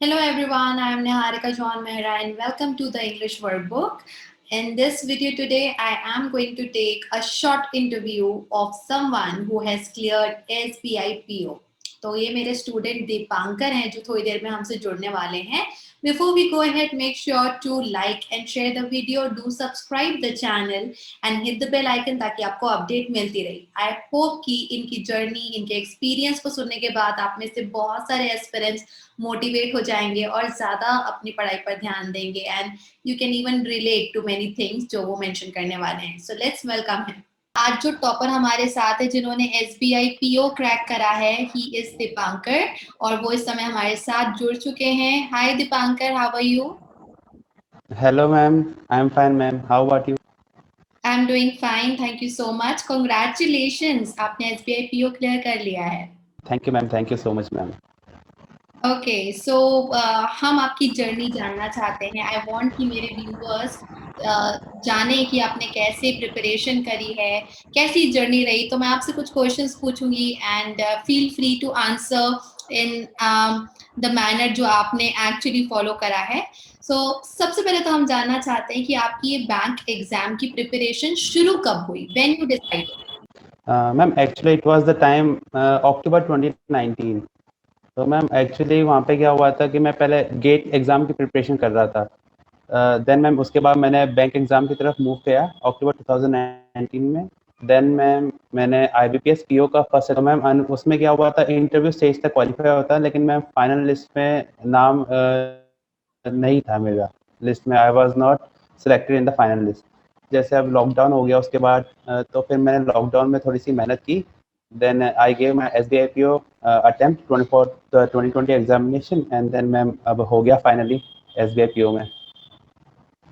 Hello everyone, I am Niharika John Mehra and welcome to the English Workbook. In this video today, I am going to take a short interview of someone who has cleared SBI PO. तो ये मेरे student Dipankar हैं जो थोड़ी देर में हमसे जुड़ने वाले हैं. Before we go ahead, make sure to like and share the video. Do subscribe the channel and hit the bell icon ताकि आपको अपडेट मिलती रही. I hope कि इनकी जर्नी, इनके एक्सपीरियंस को सुनने के बाद आप में से बहुत सारे एस्पिरेंट्स मोटिवेट हो जाएंगे और ज्यादा अपनी पढ़ाई पर ध्यान देंगे and you can even relate to many things जो वो मेंशन करने वाले हैं. So let's welcome him. आज जो टॉपर हमारे साथ है जिन्होंने SBI PO क्रैक करा है, ही इज दीपांकर और वो इस समय हमारे साथ जुड़ चुके हैं. Hi Dipankar, how are you? Hello, ma'am. I'm fine, ma'am. How about you? I am doing fine, thank you so much. Congratulations, आपने SBI PO क्लियर कर लिया है. Thank you, ma'am. Thank you so much, ma'am. Okay so हम आपकी journey जानना चाहते हैं. I want कि मेरे व्यूअर्स जाने कि आपने कैसे प्रिपरेशन करी है, कैसी जर्नी रही. तो मैं आपसे कुछ क्वेश्चंस पूछूंगी and feel free to answer in the manner जो आपने एक्चुअली फॉलो करा है. सो सबसे पहले तो हम जानना चाहते हैं कि आपकी ये बैंक एग्जाम की प्रिपरेशन शुरू कब हुई, when you decided? Ma'am, actually, it was the time October 2019. तो मैम एक्चुअली वहाँ पे क्या हुआ था कि मैं पहले गेट एग्ज़ाम की प्रिपरेशन कर रहा था. देन मैम उसके बाद मैंने बैंक एग्ज़ाम की तरफ मूव किया अक्टूबर 2019 में. देन मैंने IBPS PO का फर्स्ट. तो मैम उसमें क्या हुआ था, इंटरव्यू स्टेज तक क्वालिफाई होता है लेकिन मैम फाइनल लिस्ट में नाम नहीं था मेरा लिस्ट में. I was not selected in the final list. जैसे अब लॉकडाउन हो गया उसके बाद तो फिर मैंने लॉकडाउन में थोड़ी सी मेहनत की. Then I gave my SBI PO attempt 2020 examination and then ma'am अब हो गया फाइनली SBI PO में.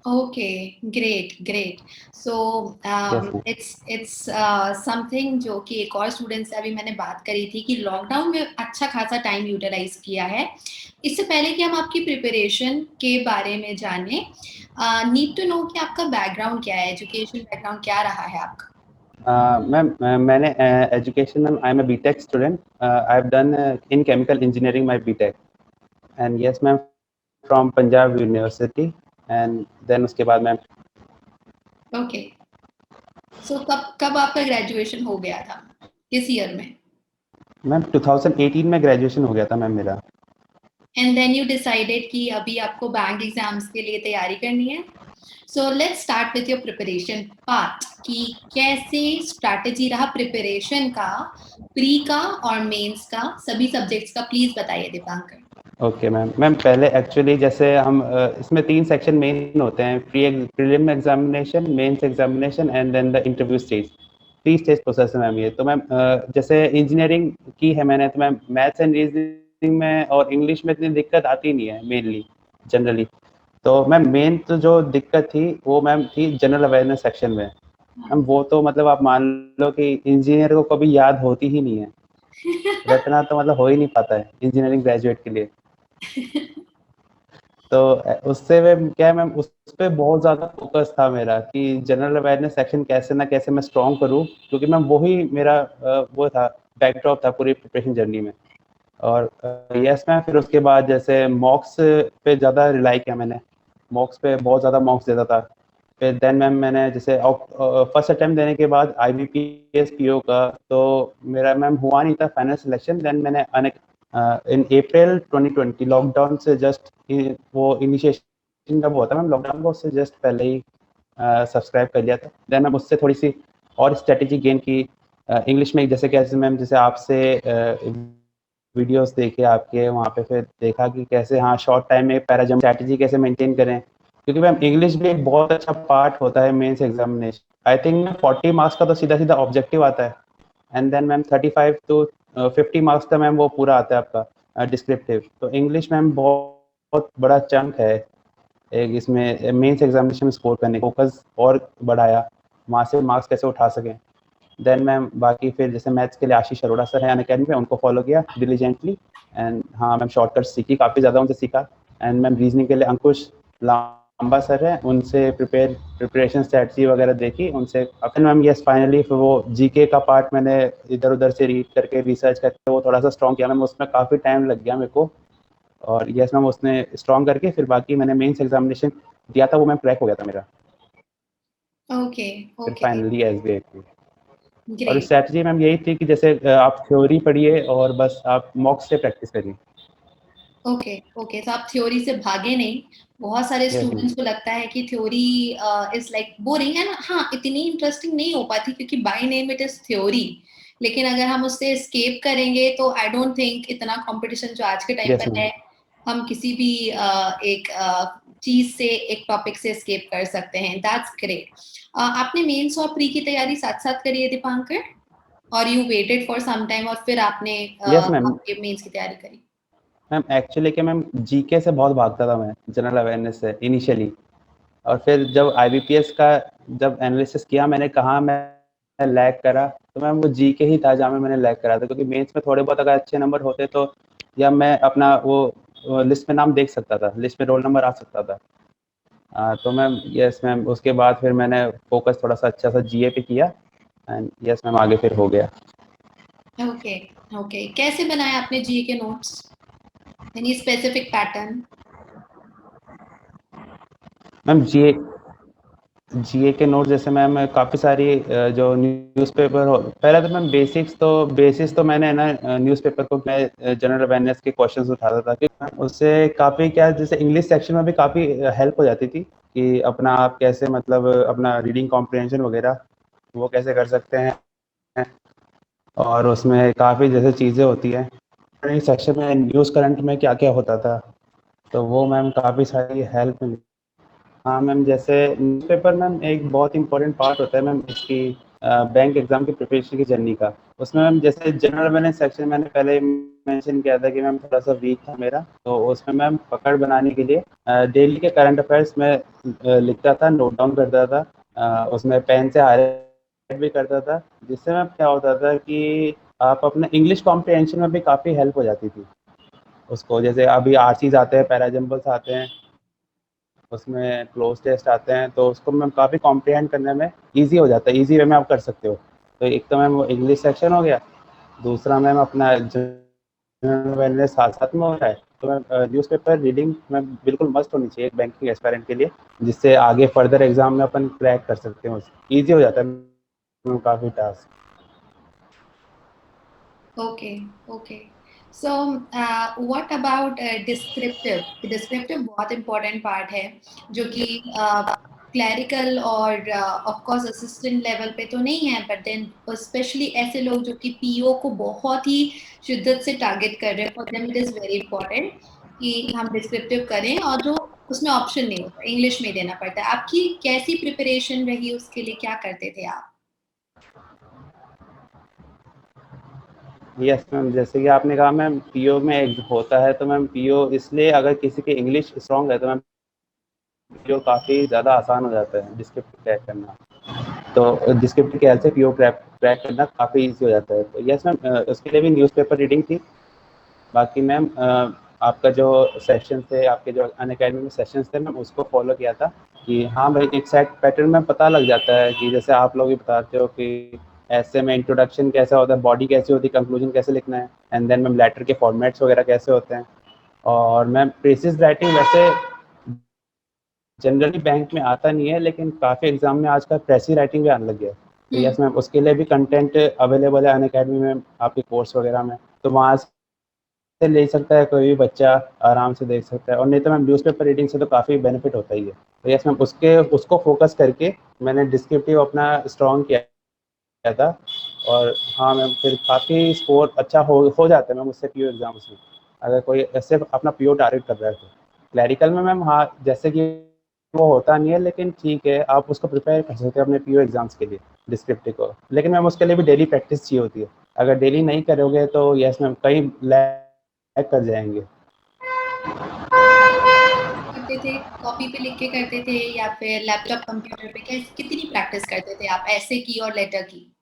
Okay, great. So Yes, ma'am. it's something जो कि एक और स्टूडेंट से अभी मैंने बात करी थी कि लॉकडाउन में अच्छा खासा टाइम यूटिलाइज किया है. इससे पहले कि हम आपकी प्रिपरेशन के बारे में जाने, नीड टू नो कि आपका बैकग्राउंड क्या है, एजुकेशन बैकग्राउंड क्या रहा है आपका? मैम मैंने एजुकेशन में I am a BTech student. I have done in chemical engineering my BTech and yes ma'am from Punjab university. And then उसके बाद मैम ओके सो कब आपका ग्रेजुएशन हो गया था, किस ईयर में? मैम 2018 में ग्रेजुएशन हो गया था मैम मेरा. एंड देन यू डिसाइडेड कि अभी आपको बैंक एग्जाम्स के लिए तैयारी करनी है. So let's start with your preparation part कि कैसे स्ट्रैटेजी रहा प्रिपरेशन का, प्री का और मेंस का, सभी सब्जेक्ट्स का. प्लीज बताइए दीपांकर. ओके मैम पहले एक्चुअली जैसे हम इसमें 3 सेक्शन मेन होते हैं, prelim examination, mains examination and then the interview stage. 3 stage process है मैम ये. तो मैम जैसे इंजीनियरिंग की है मैंने, तो मैम मैथ्स एंड रीजनिंग में और इंग्लिश में इतनी दिक्कत आती नहीं है मेनली जनरली. तो मैम मेन तो जो दिक्कत थी वो मैम थी जनरल अवेयरनेस सेक्शन में. मैम वो तो मतलब आप मान लो कि इंजीनियर को कभी याद होती ही नहीं है. रटना तो मतलब हो ही नहीं पाता है इंजीनियरिंग ग्रेजुएट के लिए. तो उससे मैं क्या है मैम, उस पे बहुत ज़्यादा फोकस था मेरा कि जनरल अवेयरनेस सेक्शन कैसे ना कैसे मैं स्ट्रॉन्ग करूं, क्योंकि मैम वही मेरा वो था, बैकड्रॉप था पूरी प्रिपरेशन जर्नी में. और यस मैम फिर उसके बाद जैसे मॉक्स पे ज़्यादा रिलाई किया मैंने. मॉक्स पे बहुत ज़्यादा मॉक्स देता था. फिर देन मैम मैंने जैसे फर्स्ट अटेम्प्ट देने के बाद IBPS PO का तो मेरा मैम हुआ नहीं था फाइनल सिलेक्शन. देन मैंने इन अप्रैल 2020 लॉकडाउन से जस्ट वो इनिशिएशन जब हुआ था मैम लॉकडाउन को, उससे जस्ट पहले ही सब्सक्राइब कर लिया था. देन मैम उससे थोड़ी सी और स्ट्रेटेजी गेन की इंग्लिश में. जैसे कैसे मैम जैसे आपसे वीडियोस देखे आपके वहाँ पे, फिर देखा कि कैसे हाँ शॉर्ट टाइम में पैराजम स्ट्रेटेजी कैसे मेंटेन करें, क्योंकि मैम इंग्लिश भी एक बहुत अच्छा पार्ट होता है mains examination. I think 40 marks का तो सीधा सीधा ऑब्जेक्टिव आता है and then ma'am 35 to 50 marks का मैम वो पूरा आता है आपका डिस्क्रिप्टिव. तो इंग्लिश मैम बहुत बड़ा चंक है एक इसमें मेंस एग्जामिनेशन में स्कोर करने. फोकस और बढ़ाया वहाँ से मार्क्स कैसे उठा सकें. देन मैम बाकी फिर जैसे मैथ्स के लिए आशीष अरोड़ा सर है अनअकैडमी में, उनको फॉलो किया डिलीजेंटली. एंड हाँ मैम शॉर्टकट सीखी, काफ़ी ज़्यादा उनसे सीखा. एंड मैम रीजनिंग के लिए अंकुश लांबा सर है, उनसे प्रिपरेशन स्ट्रेटजी वगैरह देखी उनसे. फिर मैम यस फाइनली फिर वो जीके का पार्ट मैंने इधर उधर से रीड करके रिसर्च करके वो थोड़ा सा स्ट्रॉन्ग किया मैम. उसमें काफ़ी टाइम लग गया मेरे को और यस मैम उसने स्ट्रॉन्ग करके फिर बाकी मैंने मेंस एग्जामिनेशन दिया था, वो मैम क्रैक हो गया था मेरा ओके, फिर ओके, फाइनली एसबीआई की। और ग्रेट। स्ट्रैटेजी मैम यही थी कि जैसे आप थ्योरी पढ़िए और बस आप मॉक से प्रैक्टिस करिए। ओके, ओके, तो आप थ्योरी से भागे नहीं। बहुत सारे यस मैम। स्टूडेंट्स को लगता है कि theory is like boring and हाँ इतनी इंटरेस्टिंग नहीं हो पाती क्योंकि by name it is theory. लेकिन अगर हम उससे एस्केप करेंगे तो आई डोंट थिंक इतना कंपटीशन जो आज के टाइम यस पर मैम। है, हम किसी भी एक चीज से, एक टॉपिक से एस्केप कर सकते हैं। That's great. आपने मेंस और प्री की तैयारी साथ साथ करी है दीपांकर, और you waited for some time और फिर आपने यस मैम। आपके मेंस की तैयारी करी? मैम एक्चुअली क्या मैम जीके से बहुत भागता था मैं, जनरल अवेयरनेस से इनिशियली। और फिर जब आईबीपीएस का जब एनालिसिस किया मैंने, कहा मैं लैग करा, तो मैम वो जीके ही था जहाँ में मैंने लैग करा था, क्योंकि मेंस में थोड़े बहुत अगर अच्छे नंबर होते तो या मैं अपना वो लिस्ट में नाम देख सकता था, लिस्ट में रोल नंबर आ सकता था। तो मैम यस मैम उसके बाद फिर मैंने फोकस थोड़ा सा अच्छा सा जीए पे किया एंड यस मैम आगे फिर हो गया। ओके, ओके, कैसे बनाए आपने जीए के notes? Any specific pattern? Ma'am GA GA के नोट जैसे मैम काफ़ी सारी जो न्यूज़पेपर हो, पहले तो मैम बेसिक्स तो मैंने ना न्यूज़पेपर को मैं जनरल अवेयरनेस के क्वेश्चंस उठाता था कि मैम उससे काफ़ी क्या जैसे इंग्लिश सेक्शन में भी काफ़ी हेल्प हो जाती थी कि अपना आप कैसे मतलब अपना रीडिंग कॉम्प्रिहेंशन वगैरह वो कैसे कर सकते हैं। और उसमें काफ़ी जैसे चीज़ें होती हैं सेक्शन में न्यूज़ करंट में क्या क्या होता था, तो वो मैम काफ़ी सारी हेल्प मिली। हाँ मैम, जैसे न्यूज़पेपर मैम एक बहुत इंपॉर्टेंट पार्ट होता है मैम इसकी बैंक एग्जाम की प्रिपरेशन की जर्नी का। उसमें मैम जैसे जनरल मैंने सेक्शन मैंने पहले मेंशन किया था कि मैम थोड़ा सा वीक था मेरा, तो उसमें मैम पकड़ बनाने के लिए डेली के करंट अफेयर्स में लिखता था, नोट डाउन करता था, उसमें पेन से हाईलाइट भी करता था, जिससे मैम क्या होता था कि आप अपने इंग्लिश कॉम्प्रिहेंशन में भी काफ़ी हेल्प हो जाती थी उसको। जैसे अभी आरसीज आते हैं, पैराजम्बल्स आते हैं, उसमें क्लोज टेस्ट आते हैं, तो उसको मैम काफ़ी कॉम्प्रिहेंड करने में ईजी हो जाता है, ईजी वे में आप कर सकते हो। तो एक तो मैम वो इंग्लिश सेक्शन हो गया, दूसरा मैम अपना जनरल अवेयरनेस साथ साथ में हो रहा है। तो मैम न्यूज़पेपर रीडिंग मैम बिल्कुल मस्ट होनी चाहिए एक बैंकिंग एस्पायरेंट के लिए, जिससे आगे फर्दर एग्जाम में अपन क्रैक कर सकते हैं, ईजी हो जाता है मैम काफ़ी task. Okay, okay. So what about descriptive? Descriptive बहुत इंपॉर्टेंट पार्ट है जो कि क्लैरिकल और ऑफ कोर्स असिस्टेंट लेवल पे तो नहीं है, बट देन स्पेशली ऐसे लोग जो कि पीओ को बहुत ही शिद्दत से टारगेट कर रहे हैं, for them it is very important कि हम डिस्क्रिप्टिव करें, और जो उसमें ऑप्शन नहीं होता, इंग्लिश में देना पड़ता है। आपकी कैसी प्रिपरेशन रही उसके लिए, क्या करते थे आप? यस मैम, जैसे कि आपने कहा मैम पीओ में एक होता है, तो मैम पीओ इसलिए अगर किसी की इंग्लिश स्ट्रॉन्ग है तो मैम पीओ काफ़ी ज़्यादा आसान हो जाता है डिस्क्रिप्टिव क्रैक करना। तो डिस्क्रिप्टिव के से पीओ क्रैक करना काफ़ी ईजी हो जाता है। तो यस मैम उसके लिए भी न्यूज़पेपर रीडिंग थी। बाकी मैम आपका जो सेशन थे, आपके जो अनअकैडमी में सेशंस थे मैम, उसको फॉलो किया था कि हाँ भाई एक सेट पैटर्न में पता लग जाता है कि जैसे आप लोग भी बताते हो कि ऐसे में इंट्रोडक्शन कैसा होता है, बॉडी कैसी होती है, कंक्लूजन कैसे लिखना है, एंड देन मैम लेटर के फॉर्मेट्स वगैरह कैसे होते हैं। और मैम प्रीसिज राइटिंग वैसे जनरली बैंक में आता नहीं है, लेकिन काफ़ी एग्जाम में आजकल प्रेसी राइटिंग भी आने लग गया है। तो यस मैम उसके लिए भी कंटेंट अवेलेबल है अनअकैडमी में, आपके कोर्स वगैरह में, तो वहाँ से ले सकता है कोई भी बच्चा, आराम से देख सकता है। और नहीं तो मैम न्यूज़पेपर रीडिंग से तो काफ़ी बेनिफिट होता ही है। तो यस मैम उसको फोकस करके मैंने डिस्क्रिप्टिव अपना स्ट्रॉन्ग किया था। और हाँ मैम फिर काफ़ी स्कोर अच्छा हो जाता है मैम उससे पीओ एग्जाम्स में, अगर कोई ऐसे अपना पीओ टारगेट कर रहा है तो। क्लैरिकल में मैम हाँ जैसे कि वो होता नहीं है, लेकिन ठीक है आप उसको प्रिपेयर कर सकते हैं अपने पीओ एग्जाम्स के लिए डिस्क्रिप्टिव को। लेकिन मैम उसके लिए भी डेली प्रैक्टिस चाहिए होती है, अगर डेली नहीं करोगे तो यस मैम कहीं लैग कर जाएंगे। करते थे? कॉपी पे लिख के करते थे या फिर लैपटॉप कंप्यूटर पे? कैसे, कितनी प्रैक्टिस करते थे आप ऐसे की और लेटर की?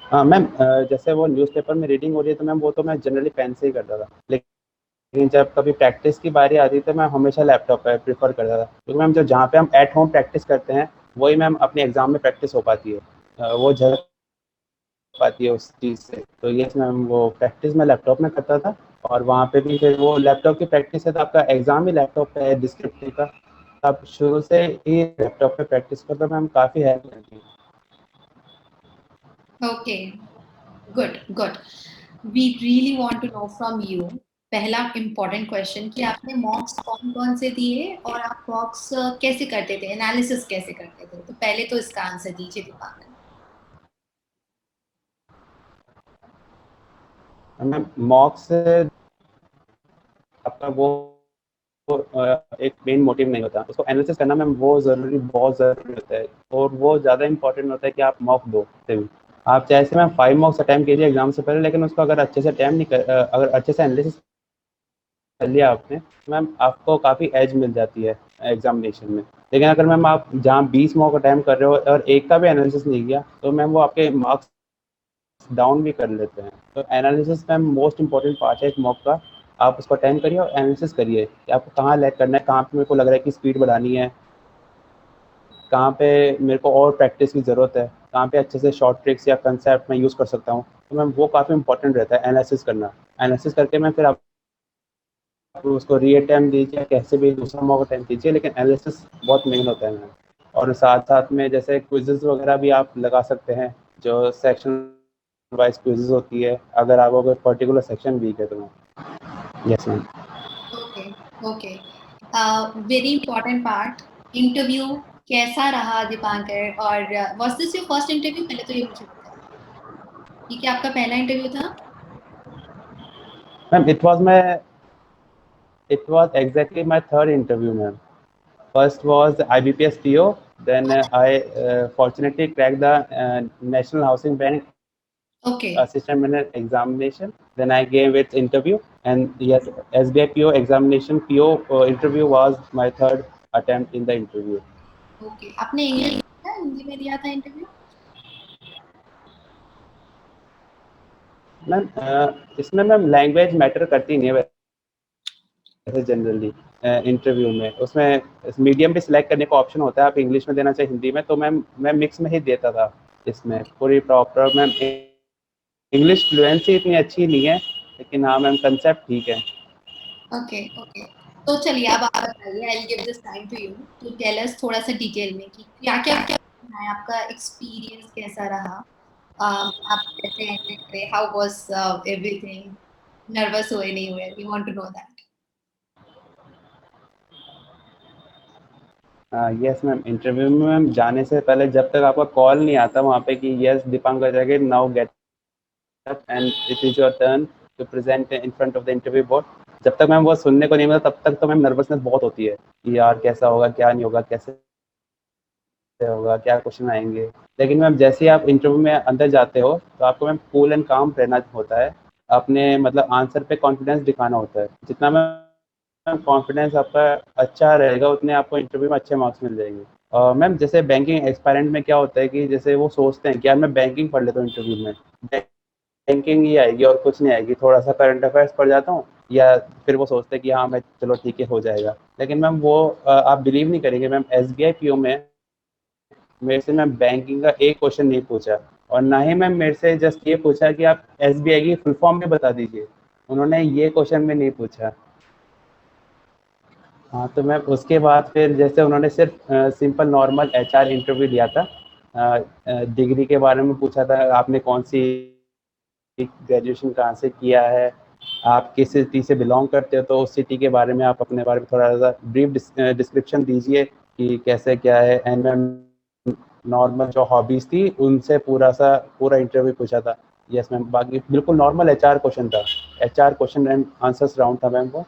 हाँ मैम जैसे वो न्यूज़पेपर में रीडिंग हो रही है तो मैम वो तो मैं जनरली पेन से ही करता था, लेकिन जब कभी प्रैक्टिस की बारी आती तो मैं हमेशा लैपटॉप पर प्रीफर करता था, क्योंकि मैम जो जहाँ पे हम एट होम प्रैक्टिस करते हैं वही मैम अपने एग्जाम में प्रैक्टिस हो पाती है। वो पाती है उस चीज़ से। तो यस मैम, वो प्रैक्टिस मैं लैपटॉप में करता था और वहाँ पे भी फिर वो लैपटॉप की प्रैक्टिस है, तो आपका एग्ज़ाम भी लैपटॉप पे है डिस्क्रिप्टिव का। आप शुरू से ही लैपटॉप पे प्रैक्टिस करते हो मैम, काफ़ी हेल्प करती है। Okay, good good. We really want to know from you, पहला इम्पोर्टेंट क्वेश्चन, कि आपने मॉक्स कौन कौन से दिए और आप मॉक्स कैसे करते थे, एनालिसिस कैसे करते थे? तो पहले तो इसका आंसर दीजिए दीपांकर। मैम मॉक्स आपका वो एक मेन मोटिव नहीं होता, उसको एनालिसिस करना मैम वो ज़रूरी, बहुत ज़रूरी होता है और वो ज़्यादा इंपॉर्टेंट होता है कि आप मॉक दो से भी। आप चाहे से मैम 5 मॉक्स अटेम्प्ट कीजिए एग्जाम से पहले, लेकिन उसको अगर अच्छे से अटेम्प्ट नहीं अगर अच्छे से एनालिसिस कर लिया आपने, तो मैम आपको काफ़ी एज मिल जाती है एग्जामिनेशन में। लेकिन अगर मैम आप जहाँ 20 मॉक अटेम्प्ट कर रहे हो और एक का भी एनालिसिस नहीं किया, तो मैम वो आपके मार्क्स डाउन भी कर लेते हैं। तो analysis ma'am most important part है एक मॉक का। आप उसको अटेम्प्ट करिए और एनालिसिस करिए कि आपको कहाँ लैग करना है, कहाँ पे मेरे को लग रहा है कि स्पीड बढ़ानी है, कहाँ पे मेरे को और प्रैक्टिस की ज़रूरत है, कहाँ पे अच्छे से शॉर्ट ट्रिक्स या कंसेप्ट मैं यूज़ कर सकता हूँ। तो मैम वो काफ़ी इंपॉर्टेंट रहता है एनालिसिस करना। एनालिसिस करके मैं फिर आप उसको री-अटेम्प्ट दीजिए, कैसे भी दूसरा मॉक अटेम्प्ट कीजिए, लेकिन एनालिसिस बहुत मेन होता है मैम। और साथ-साथ में जैसे क्विज़ेज़ वगैरह भी आप लगा सकते हैं, जो सेक्शन वाइज़ क्विज़ेज़ होती है, अगर आपका कोई पर्टिकुलर सेक्शन वीक है तो ma'am. Yes ma'am. Okay okay, very important part, interview कैसा रहा दीपांकर? और was this your first interview? पहले तो ये मुझे बताइए, ये क्या आपका पहला इंटरव्यू था? Ma'am it was exactly my third interview ma'am. First was IBPS PO, then I fortunately cracked the National Housing Bank okay assistant manager examination. Then I gave its interview, and yes, SBI PO examination PO interview was my third attempt in the interview. Okay, आपने English या हिंदी में दिया था interview? Ma'am इसमें ma'am language matter करती नहीं है वैसे जनरली इंटरव्यू में। उसमें मीडियम भी सिलेक्ट करने का ऑप्शन होता है, आप इंग्लिश में देना चाहे हिंदी में, तो मैम मैं मिक्स में ही देता था। इसमें पूरी प्रॉपर मैम इंग्लिश फ्लुएंसी इतनी अच्छी नहीं है, लेकिन हाँ मैम कंसेप्ट ठीक है। ओके ओके, तो चलिए अब आप बताइए, I will give this time to you to tell us थोड़ा सा डिटेल में कि क्या क्या क्या है, आपका एक्सपीरियंस कैसा रहा? आप कैसे एंटर करे, हाउ वाज एवरीथिंग? नर्वस हुए नहीं हुए? We want to know that. Yes ma'am, interview में मैम जाने से पहले जब तक आपका कॉल नहीं आता वहाँ पे कि यस दीपांकर जाके now get up and it is your turn to present in front of the interview board, जब तक मैम वो सुनने को नहीं मिलता तब तक तो मैम नर्वसनेस बहुत होती है कि यार कैसा होगा क्या नहीं होगा, कैसे होगा, क्या क्वेश्चन आएंगे। लेकिन मैम जैसे ही आप इंटरव्यू में अंदर जाते हो तो आपको मैम कूल एंड काम रहना होता है, अपने मतलब आंसर पे कॉन्फिडेंस दिखाना होता है। जितना मैम कॉन्फिडेंस आपका अच्छा रहेगा उतने आपको इंटरव्यू में अच्छे मार्क्स मिल जाएंगे। और मैम जैसे बैंकिंग एक्सपेरेंट में क्या होता है कि जैसे वो सोचते हैं कि यार मैं बैंकिंग पढ़ लेता हूँ इंटरव्यू में, बैंकिंग ही आएगी और कुछ नहीं आएगी, थोड़ा सा करंट अफेयर्स पढ़ जाता हूँ, या फिर वो सोचते हैं कि हाँ मैं चलो ठीक है हो जाएगा। लेकिन मैम वो आप बिलीव नहीं करेंगे मैम, SBI PO में मेरे से मैम बैंकिंग का एक क्वेश्चन नहीं पूछा, और ना ही मैम मेरे से जस्ट ये पूछा कि आप SBI की फुल फॉर्म भी बता दीजिए, उन्होंने ये क्वेश्चन भी नहीं पूछा। हाँ तो मैम उसके बाद फिर जैसे उन्होंने सिर्फ सिंपल नॉर्मल HR इंटरव्यू लिया था, डिग्री के बारे में पूछा था, आपने कौन सी ग्रेजुएशन कहाँ से किया है, आप किस सिटी से बिलोंग करते हो, तो उस सिटी के बारे में आप अपने बारे में थोड़ा सा ब्रीफ डिस्क्रिप्शन दीजिए कि कैसे क्या है। एंड मैम नॉर्मल जो हॉबीज़ थी उनसे पूरा इंटरव्यू पूछा था। यस मैम, बाकी बिल्कुल नॉर्मल HR क्वेश्चन था, HR question and answers round था मैम वो।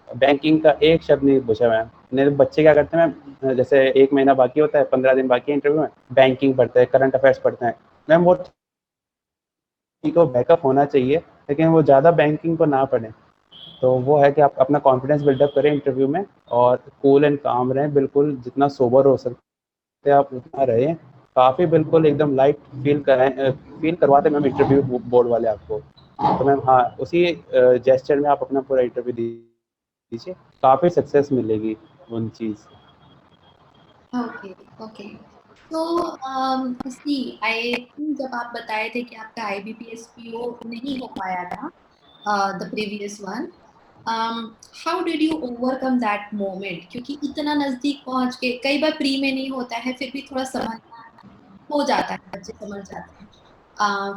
बैंकिंग का एक शब्द नहीं पूछा मैम। नहीं तो बच्चे क्या करते हैं मैम, जैसे 1 महीना बाकी होता है, 15 दिन बाकी है इंटरव्यू में, बैंकिंग पढ़ते हैं, करंट अफेयर्स पढ़ते हैं। मैम वो को बैकअप होना चाहिए, लेकिन वो ज़्यादा बैंकिंग को ना पढ़ें। तो वो है कि आप अपना कॉन्फिडेंस बिल्डअप करें इंटरव्यू में और कूल एंड काम रहें, बिल्कुल जितना सोबर हो सकते हैं आप उतना रहें। काफ़ी बिल्कुल एकदम लाइट फील करवाते मैम इंटरव्यू बोर्ड वाले आपको। तो मैम हाँ, उसी जेस्चर में आप अपना पूरा इंटरव्यू दीजिए, काफ़ी सक्सेस मिलेगी उन चीज़ से। ओके ओके, तो सी आई थिंक जब आप बताए थे कि आपका आईबीपीएस पीओ नहीं हो पाया था the previous one, how did you overcome that moment? क्योंकि इतना नजदीक पहुंच के कई बार प्री में नहीं होता है, फिर भी थोड़ा समझ हो जाता है, बच्चे समझ जाते हैं।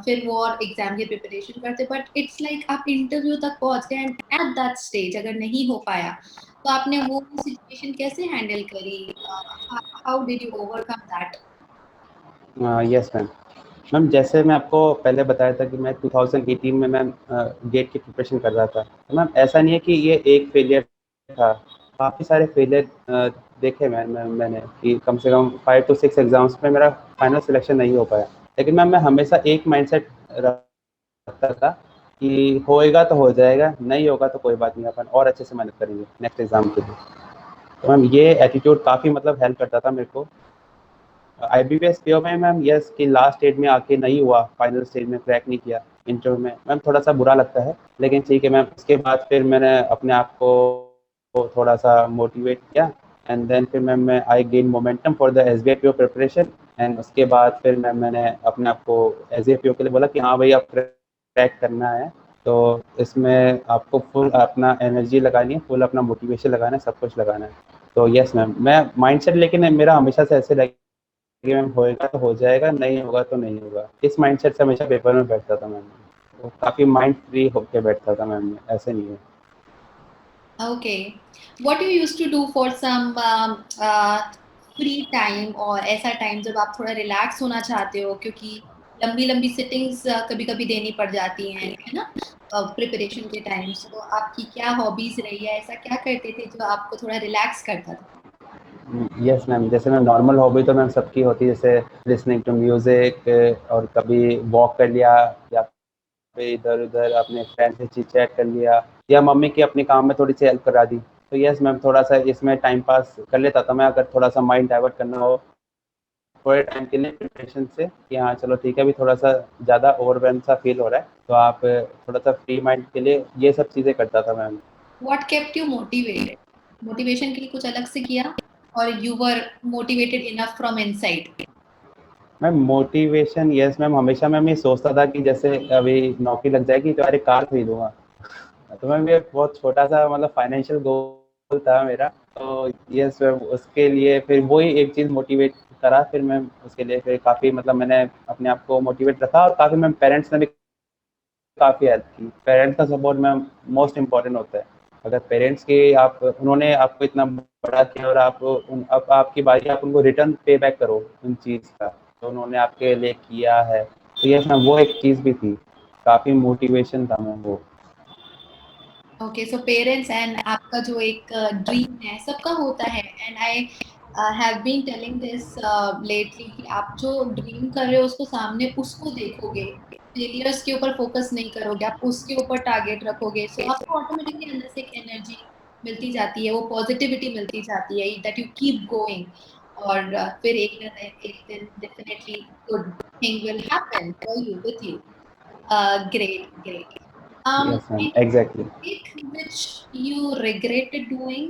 फिर वो और एग्जाम की प्रिपरेशन करते, बट इट्स लाइक आप इंटरव्यू तक पहुंच गए एंड एट दैट स्टेज अगर नहीं हो पाया तो आपने वो सिचुएशन कैसे हैंडल करी? How did you overcome that? Yes ma'am. Ma'am जैसे मैं आपको पहले बताया था कि मैं 2018 में मैम गेट की प्रिपरेशन कर रहा था। तो मैम ऐसा नहीं है कि ये एक फेलियर था, काफ़ी सारे फेलियर देखे मैंने कि कम से कम 5 to 6 एग्ज़ाम्स में मेरा फाइनल सिलेक्शन नहीं हो पाया। लेकिन मैम मैं हमेशा एक माइंडसेट रखता था कि होएगा तो हो जाएगा, नहीं होगा तो कोई बात नहीं, अपन और अच्छे से मेहनत करेंगे नेक्स्ट एग्ज़ाम के लिए। तो मैम ये एटीट्यूड काफ़ी मतलब हेल्प करता था मेरे को। आईबीपीएस पीओ में मैम यस कि लास्ट स्टेज में आके नहीं हुआ, फाइनल स्टेज में क्रैक नहीं किया इंटरव्यू में, मैम थोड़ा सा बुरा लगता है। लेकिन ठीक है मैम, उसके बाद फिर मैंने अपने आप को थोड़ा सा मोटिवेट किया एंड देन फिर मैम मैं I gain momentum for the SBI PO preparation. And उसके बाद फिर मैंने अपने आप को एसबीआई पीओ के लिए बोला कि हाँ भाई अब क्रैक करना है, तो इसमें आपको फुल अपना एनर्जी लगानी है, फुल अपना मोटिवेशन लगाना है, सब कुछ लगाना है। तो यस मैम, मैं माइंडसेट लेकिन मेरा हमेशा से ऐसे लगे कि मैम होएगा तो हो जाएगा, नहीं होगा तो नहीं होगा। इस माइंडसेट से हमेशा पेपर में बैठता था मैम। तो काफ़ी माइंड फ्री होके बैठता था मैम, ऐसे नहीं है। Okay. What you used to do for some free time और ऐसा टाइम जब आप थोड़ा रिलैक्स होना चाहते हो, क्योंकि लंबी लंबी सिटिंग्स कभी कभी देनी पड़ जाती हैं, है ना, प्रिपरेशन के टाइम। तो आपकी क्या हॉबीज रही है, ऐसा क्या करते थे जो आपको थोड़ा रिलैक्स करता था? यस मैम, जैसे मैम नॉर्मल हॉबी तो मैम सबकी होती है, जैसे लिसनिंग टू म्यूज़िक, और कभी वॉक कर लिया, या फिर इधर-उधर अपने फ्रेंड से चिट-चैट कर लिया, या मम्मी की अपने काम में थोड़ी-सी हेल्प करा दी। तो यस मैम, थोड़ा-सा इसमें टाइम पास कर लेता था मैं, अगर थोड़ा-सा माइंड डाइवर्ट करना हो थोड़े टाइम के लिए प्रिपरेशन से, कि हाँ चलो ठीक है, अभी थोड़ा-सा ज़्यादा ओवरवेल्म सा फील हो रहा है, तो आप थोड़ा-सा फ्री माइंड के लिए ये सब चीज़ें करता था ma'am. What kept you motivated? Motivation के लिए कुछ अलग से किया और you were motivated enough from inside? Ma'am motivation yes ma'am, हमेशा मैम ये सोचता था कि जैसे अभी नौकरी लग जाएगी तो अरे कार खरीदूँगा। तो मैम ये बहुत छोटा-सा मतलब फाइनेंशियल गोल था मेरा। तो यस मैम, उसके लिए फिर वही एक चीज़ मोटिवेट करा, फिर मैम उसके लिए फिर काफ़ी मतलब मैंने अपने आप को मोटिवेट रखा, और काफ़ी मैम पेरेंट्स ने भी काफ़ी हेल्प की। पेरेंट्स का सपोर्ट मैम मोस्ट इम्पोर्टेंट होता है। अगर पेरेंट्स की आप उन्होंने आपको इतना बड़ा किया और आप अब आपकी बारी, आप उनको रिटर्न पे बैक करो उन चीज़ का, तो उन्होंने आपके लिए किया है। तो यस मैम, वो एक चीज़ भी थी। काफ़ी मोटिवेशन था मैम वो। ओके, सो पेरेंट्स एंड आपका जो एक ड्रीम है, सबका होता है, and I have been telling this lately कि आप जो ड्रीम कर रहे हो उसको सामने उसको देखोगे, फेलियर्स के ऊपर फोकस नहीं करोगे, आप उसके ऊपर टारगेट रखोगे, सो आपको ऑटोमेटिकली अंदर से एक एनर्जी मिलती जाती है, वो पॉजिटिविटी मिलती जाती है दैट यू कीप गोइंग। और फिर एक दिन definitely good thing will happen for you with you. Great, great. Yes ma'am, Anything exactly. which you regretted doing,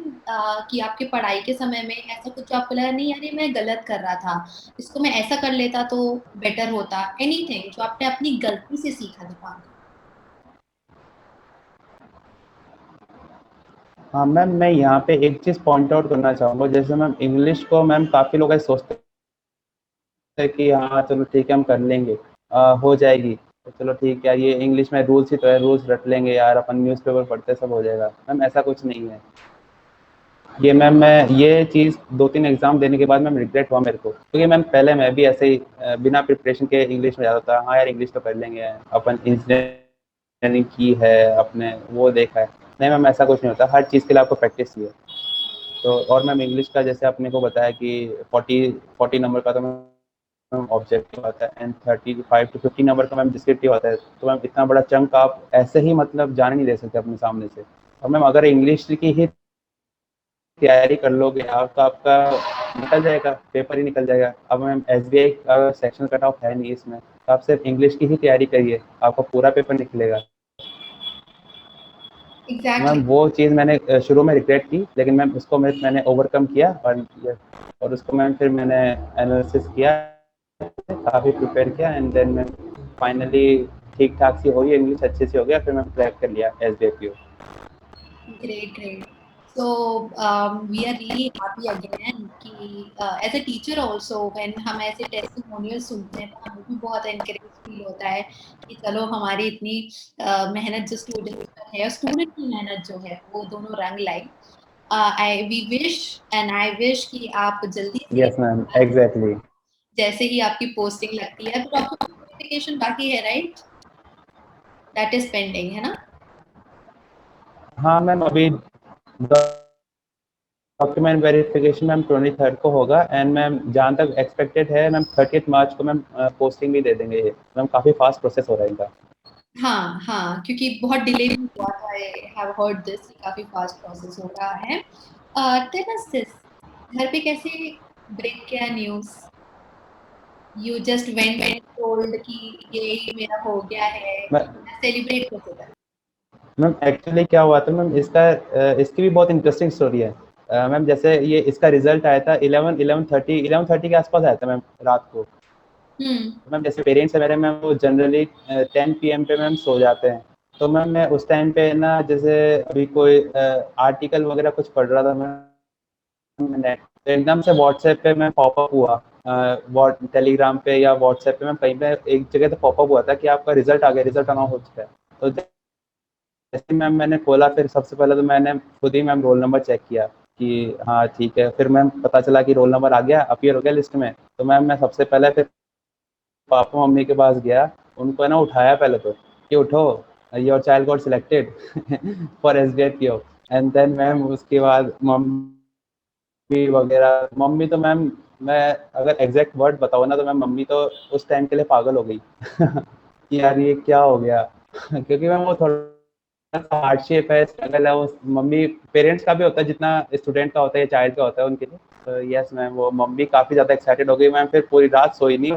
कि आपके पढ़ाई के समय में ऐसा कुछ आपको लगा नहीं अरे मैं गलत कर रहा था, इसको मैं ऐसा कर लेता तो बेटर होता, एनीथिंग जो आपने अपनी गलती से सीखा दिमाग? हाँ मैम, मैं यहाँ पे एक चीज़ पॉइंट आउट करना चाहूँगा, जैसे मैम इंग्लिश को मैम काफ़ी लोग ऐसे सोचते हैं कि हाँ चलो ठीक है हम कर लेंगे, हो जाएगी, तो चलो ठीक है यार, ये इंग्लिश में रूल्स ही तो है, रूल्स रट लेंगे यार, अपन न्यूज़पेपर पढ़ते सब हो जाएगा। मैम ऐसा कुछ नहीं है। ये मैम, मैं ये चीज़ 2-3 एग्ज़ाम देने के बाद मैम रिग्रेट हुआ मेरे को, क्योंकि मैम पहले मैं भी ऐसे ही बिना प्रिपरेशन के इंग्लिश में जाता था, हाँ यार इंग्लिश तो कर लेंगे, अपन इंजीनियरिंग की है, अपने वो देखा है। नहीं मैम, ऐसा कुछ नहीं होता, हर चीज़ के लिए आपको प्रैक्टिस चाहिए। तो और मैम इंग्लिश का जैसे आपने को बताया कि 40 नंबर का तो मैम ऑब्जेक्टिव आता है, एंड 35 to 50 नंबर का मैम डिस्क्रिप्टिव आता है। तो मैम इतना बड़ा चंक आप ऐसे ही मतलब जाने नहीं दे सकते अपने सामने से। और मैम अगर इंग्लिश की ही तैयारी कर लोगे आप, तो आपका निकल जाएगा, पेपर ही निकल जाएगा। अब मैम एसबीआई का सेक्शन कट ऑफ है नहीं इसमें, तो आप सिर्फ इंग्लिश की ही तैयारी करिए, आपका पूरा पेपर निकलेगा। एग्जैक्टली। मैम वो चीज़ मैंने शुरू में रिग्रेट की, लेकिन मैम उसको मैंने ओवरकम किया, और उसको मैम फिर मैंने एनालिसिस किया, काफ़ी प्रिपेयर किया, एंड देन मैं फाइनली ठीक ठाक सी हो गई, इंग्लिश अच्छे से हो गया, फिर मैं क्रैक कर लिया SBIPO। Great, great. So we are really happy again कि as a teacher also when हम ऐसे टेस्टिमोनियल सुनते हैं तो हमें भी बहुत एनकरेज फील होता है कि चलो हमारी इतनी मेहनत जो स्टूडेंट है और स्टूडेंट की मेहनत जो है वो दोनों रंग लाई। I we wish and I wish कि आप जल्दी से यस मैम, एग्जैक्टली। जैसे ही आपकी पोस्टिंग लगती है तो आपको नोटिफिकेशन बाकी है राइट, दैट इज पेंडिंग है ना? हाँ मैम, अभी डॉक्यूमेंट वेरिफिकेशन मैम 23rd को होगा, एंड मैम जहाँ तक एक्सपेक्टेड है मैम 30th मार्च को मैम पोस्टिंग भी दे देंगे ये। मैम काफ़ी फास्ट प्रोसेस हो रहा है इनका। हाँ हाँ, क्योंकि बहुत डिले भी हुआ था, आई हैव हर्ड दिस कि काफी फास्ट प्रोसेस हो रहा है। टेल अस दिस, घर पे कैसे ब्रेक किया news? You just went and told कि ये मेरा हो गया है, सेलिब्रेट कैसे करा? मैम एक्चुअली क्या हुआ था मैम, इसकी भी बहुत इंटरेस्टिंग स्टोरी है। मैम जैसे ये इसका रिजल्ट आया था 11:30 के आसपास आया था मैम, रात को। हम्म। मैम जैसे पेरेंट्स है मेरे मैम, वो जनरली 10 PM पे मैम सो जाते हैं। तो मैम मैं उस टाइम पे ना, जैसे अभी कोई आर्टिकल वगैरह कुछ पढ़ रहा था मैंने, तो एकदम से व्हाट्सएप पे मैं पॉपअप हुआ, टेलीग्राम पे या व्हाट्सएप पे मैम कहीं पे एक जगह तो पॉपअप हुआ था कि आपका रिजल्ट आ गया, रिजल्ट अनाउंस हो चुका है। तो जैसे मैम मैंने खोला, फिर सबसे पहले तो मैंने खुद ही मैम रोल नंबर चेक किया कि हाँ ठीक है। फिर मैम पता चला कि रोल नंबर आ गया, अपीयर हो गया लिस्ट में। तो मैम मैं सबसे पहले फिर पापा मम्मी के पास गया, उनको है ना उठाया पहले तो कि उठो, your child got selected for SBIPO। And then ma'am उसके बाद मम्मी वगैरह, मम्मी तो मैम, मैं अगर एग्जैक्ट वर्ड बताऊँ ना, तो मैम मम्मी तो उस टाइम के लिए पागल हो गई कि यार ये क्या हो गया क्योंकि मैम वो थोड़ा सा हार्डशिप है, स्ट्रगल है वो। मम्मी, पेरेंट्स का भी होता है जितना स्टूडेंट का होता है या चाइल्ड का होता है उनके लिए। तो यस मैम, वो मम्मी काफ़ी ज़्यादा एक्साइटेड हो गई मैम, फिर पूरी रात सोई नहीं।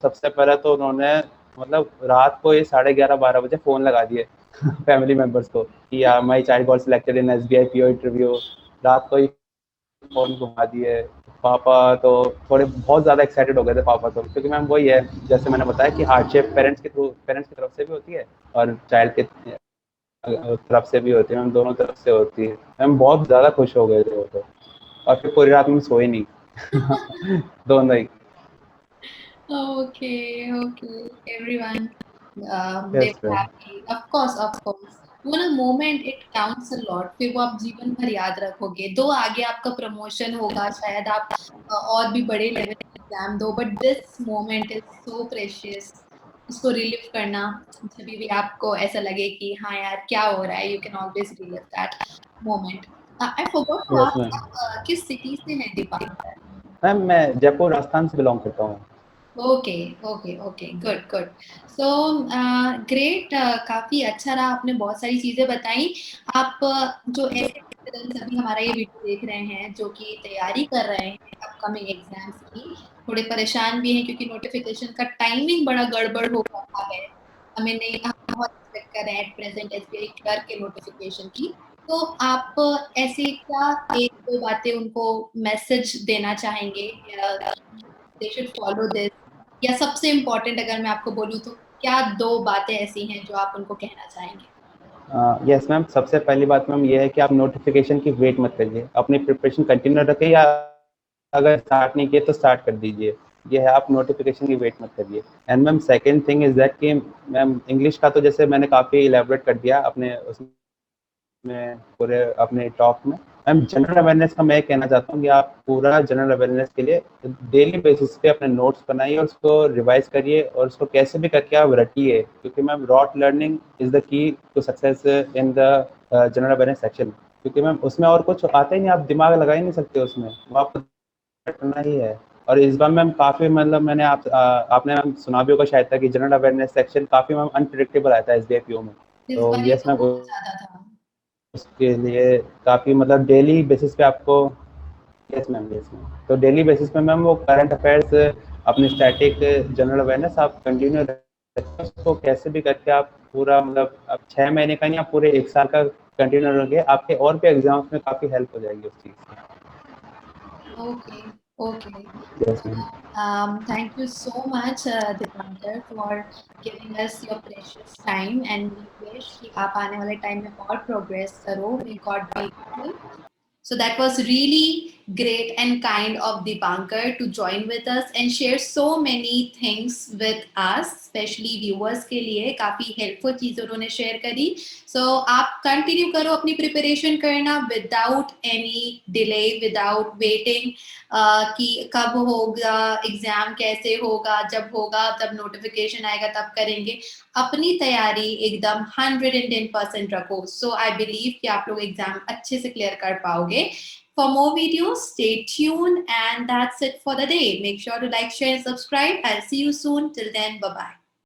सबसे पहले तो उन्होंने, मतलब रात को ये 11:30-12 बजे फ़ोन लगा दिए फैमिली मेंबर्स को कि my child got selected in SBIPO interview. रात को ही फ़ोन घुमा दिए। पापा तो थोड़े बहुत ज़्यादा एक्साइटेड हो गए थे पापा तो, क्योंकि मैम वही है, जैसे मैंने बताया कि हार्डशिप पेरेंट्स की तरफ से भी होती है और चाइल्ड के तरफ से भी होती है मैम, दोनों तरफ से होती है मैम। बहुत ज़्यादा खुश हो गए थे वो तो, और फिर पूरी रात में सोए नहीं दोनों ही। Okay, okay, everyone, they yes were ma'am. happy. Of course, of course. वो ना moment it counts a lot, फिर वो आप जीवन भर याद रखोगे। दो आगे आपका प्रमोशन होगा, शायद आप और भी बड़े लेवल एग्जाम दो, but this moment is so precious. उसको रिलीव करना, जब भी आपको ऐसा लगे कि हाँ यार क्या हो रहा है, you can always relive that moment. I forgot to yes ma'am. Ask, किस सिटी से है दीपांकर? मैम मैं जयपुर राजस्थान से बिलोंग करता हूँ। Okay okay okay, good good. So great, काफी अच्छा रहा, आपने बहुत सारी चीजें बताई। आप जो ऐसे स्टूडेंट्स अभी हमारा ये वीडियो देख रहे हैं जो कि तैयारी कर रहे हैं अपकमिंग एग्जाम्स की, थोड़े परेशान भी हैं क्योंकि नोटिफिकेशन का टाइमिंग बड़ा गड़बड़ हो रहा है। हमें नहीं, हम बहुत एक्सपेक्ट कर रहे हैं एट प्रेजेंट SBI क्लर्क के नोटिफिकेशन की। तो आप ऐसे क्या एक दो बातें उनको मैसेज देना चाहेंगे, दे शुड फॉलो दिस, या सबसे इम्पोर्टेंट अगर मैं आपको बोलूँ तो क्या दो बातें ऐसी हैं जो आप उनको कहना चाहेंगे? यस मैम, सबसे पहली बात मैम ये है कि आप नोटिफिकेशन की वेट मत करिए, अपनी प्रिपरेशन कंटिन्यू रखें, या अगर स्टार्ट नहीं किए तो स्टार्ट कर दीजिए। ये है, आप नोटिफिकेशन की वेट मत करिए। And ma'am second thing is that कि मैम इंग्लिश का तो जैसे मैंने काफ़ी इलेबोरेट कर दिया अपने उसमें, पूरे अपने टॉक में। मैम जनरल अवेयरनेस का मैं कहना चाहता हूँ कि आप पूरा जनरल अवेयरनेस के लिए डेली बेसिस पे अपने नोट्स बनाइए और उसको रिवाइज करिए, और उसको कैसे भी करके आप रटिए, क्योंकि ma'am rote learning is the key to success in the general awareness section. क्योंकि मैम उसमें और कुछ आता ही नहीं, आप दिमाग लगा ही नहीं सकते उसमें, वो आपको करना ही है। और इस बार मैम काफ़ी, मतलब मैंने आपने मैम सुना भी होगा शायद था कि जनरल अवेयरनेस सेक्शन काफ़ी मैम अनप्रिडिक्टेबल आया था SBIPO में। इस तो बार ये यस तो मैम, बहुत ज्यादा था। उसके लिए काफ़ी, मतलब डेली बेसिस पे आपको, यस मैम, यस मैम, तो डेली बेसिस पे मैम वो करंट अफेयर्स, अपनी स्टैटिक जनरल अवेयरनेस आप कंटिन्यू सकते हैं, उसको कैसे भी करके आप पूरा मतलब अब 6 महीने का नहीं, आप पूरे 1 साल का कंटिन्यू रहोगे, आपके और भी एग्ज़ाम्स में काफ़ी हेल्प हो जाएगी उस चीज़ से। Okay, okay. Yes So, ma'am. thank you so much, Dipankar, for giving us your precious time, and we wish कि आप आने वाले time में और progress करो. May God be with you. So that was really great and kind of Dipankar to join with us and share so many things with us, especially viewers के लिए काफी helpful चीज़ उन्होंने share करी. So आप continue करो अपनी preparation करना without any delay, without waiting कि कब होगा एग्जाम, कैसे होगा, जब होगा तब नोटिफिकेशन आएगा तब करेंगे. अपनी तैयारी एकदम 110% रखो. सो आई बिलीव कि आप लोग एग्जाम अच्छे से क्लियर कर पाओगे. For more videos, stay tuned, and that's it for the day. Make sure to like, share, and subscribe. I'll see you soon. Till then, bye bye.